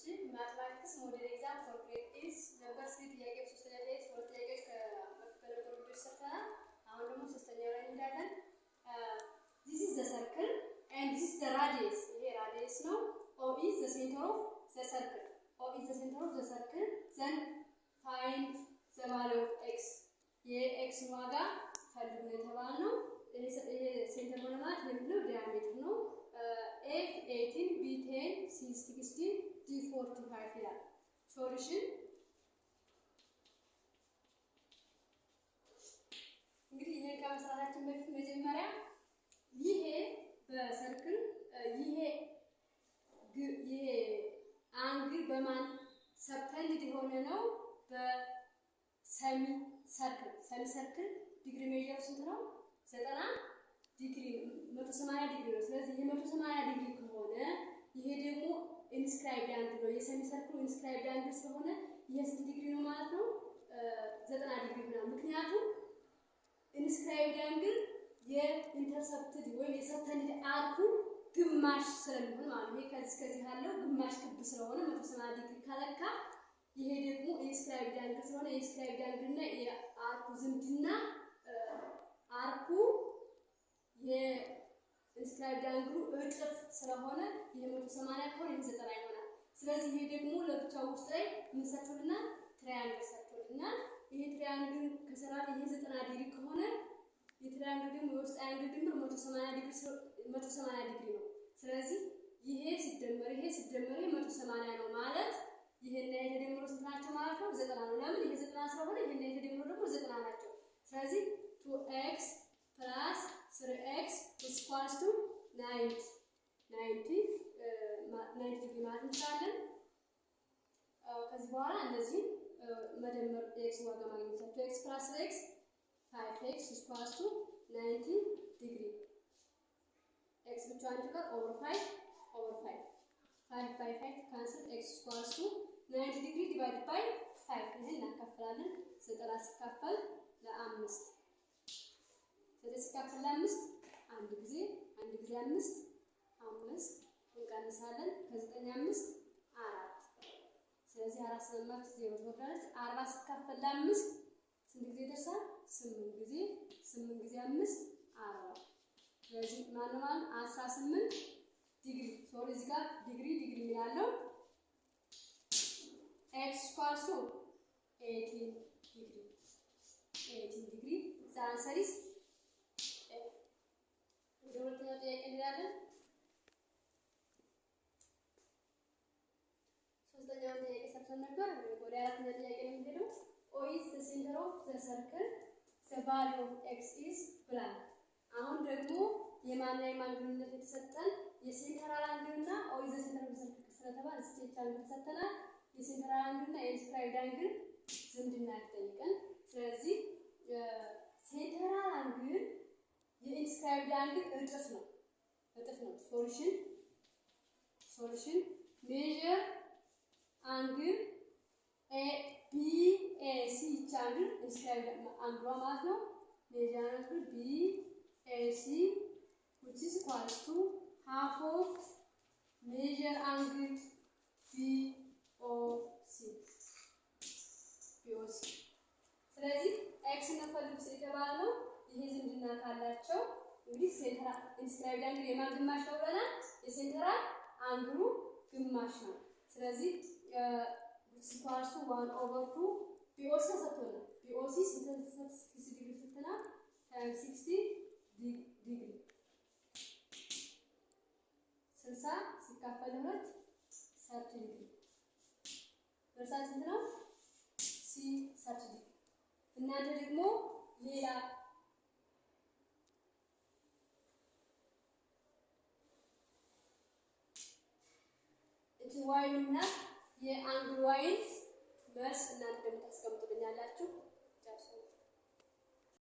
Mathematics model exam for grade is number 3 ጥያቄ 3 ጥያቄ 4 ጥያቄዎች ከነበረው ቪዲዮ ሰርተናል። አሁን ደግሞ ሶስተኛው ላይ እንሄዳለን። This is the circle and this is the radius. ይሄ radius ነው. O is the center of the circle. O is the center of the circle. Then find the value of x. የx ዋጋ ፈልጉ የተባልነው ይሄ ሴንተር ሆነ ማለት ነው ዲያሜትር ነው። A 18 B 10 C 16 D 45 ይላል። ሶሉሽን እንግዲህ ይሄን ከመስራታችን በፊት መጀመሪያ ይሄ በሰርክል ይሄ አንግል በማን ሰብተንድ የሆነ ነው? በሰሚ ሰርክል ዲግሪ ሜጀር ስንት ነው? 90 ዲግሪ 180 ዲግሪ ነው። ስለዚህ ይሄ 180 ዲግሪ ከሆነ ይሄ ደግሞ ኢንስክራይብድ አንግል ነው። የሰሚ ሰርክሉ ኢንስክራይብድ አንግል ስለሆነ ይሄ ስንት ዲግሪ ነው ማለት ነው? 90 ዲግሪ ነው። ምክንያቱም ኢንስክራይብድ አንግል የኢንተርሰፕትድ ወይም የሰብተንድ አርኩ ግማሽ ስለሚሆን ማለት ነው። ይሄ ከዚህ ያለው ግማሽ ክብ ስለሆነ 180 ዲግሪ ካለካ ይሄ ደግሞ ኢንስክራይብድ አንግል ስለሆነ ኢንስክራይብድ አንግል እና የአርኩ ዝምድና አርኩ የኢንስክራይብድ አንግሉ እጥፍ ስለሆነ ይሄ 180 ከሆነ ይሄ 90 ይሆናል። ስለዚህ ይሄ ደግሞ ለብቻው ውስጥ ላይ ምን ሰጥቶልናል? ትራያንግል ሰጥቶልናል። ይሄ ትራያንግል ከሰራን ይሄ 90 ዲግሪ ከሆነ የትራያንግል ደግሞ የውስጥ አንግል ድምር 180 ዲግሪ ነው። ስለዚህ ይሄ ሲደመር ይሄ 180 ነው ማለት ይሄና ይሄ ደግሞ ስንት ናቸው ማለት ነው? 90 ነው። ለምን ይሄ 90 ስለሆነ ይሄና ይሄ ደግሞ 90 ናቸው። ስለዚህ 2x plus 3x is equals to 90 ዲግሪ ማለት እንችላለን። ከዚህ በኋላ እነዚህ መደመር x ዋጋ ማግኘት ነው። 2x plus 3x 5x is equals to 90 ዲግሪ x ብቻዋን ትቀር over 5 5 by 5 cancel x is equals to 90 ዲግሪ divided by 5 ይሄን እናካፍላለን። 90 ሲካፈል ለ5 ሲካፈል ለ5 አንድ ጊዜ 5 እንቀንሳለን። ከ9 5 4 ስለዚህ 4 ስለማት 0 ትወርዳለች። 40 ሲካፈል ለ5 ስንት ጊዜ ይደርሳል? 8 ጊዜ 5 40 ስለዚህ ማንማን 18 ዲግሪ ሶሪ እዚህ ጋር ዲግሪ የሚላለው x equals to 18 ዲግሪ the answer is ወደ ሁለተኛው ጥያቄ እንሄዳለን። ሶስተኛው ጥያቄ ሰርተን ነበር። ወደ አራተኛው ጥያቄ ነው የምንሄደው። O is the center of the circle. The value of x is blank. አሁን ደግሞ የማን ግንኙነት የተሰጠን የሴንተራል አንግል እና O is the center of the circle ስለተባለ ስቴት አንግል ሰጥተናል። የሴንተራል አንግል እና የኢንስክራይብድ አንግል ዝምድና ይጠይቀን። ስለዚህ ሴንተራል አንግል የኢንስክራይብድ አንግል እጥፍ ነው። ሶሉሽን ሜዠር አንግል BAC አንግል ኢንስክራይብድ አንግሏ ማለት ነው። ሜዠር አንግል BAC which is equals to half of measure angle BOC ስለዚህ x እንፈልግ የተባለው ይሄ ዝምድና ካላቸው እንግዲህ ሴንተራል ኢንስክራይብድ አንግል የማን ግማሽ ነው ብለናል? የሴንተራል አንግሉ ግማሽ ነው። ስለዚህ equals to 1/2 BOC ተሰጥቶናል። BOC ስንት ዲግሪ ስትና 60 ዲግሪ 60 ሲካፈል 2 30 ዲግሪ በርሳት ስንት ነው? C 30 ዲግሪ። እናንተ ደግሞ ሌላ ዋይና የአንግል ዋይን መልስ እናንተ ደግሞ ታስቀምጡልኛላችሁ።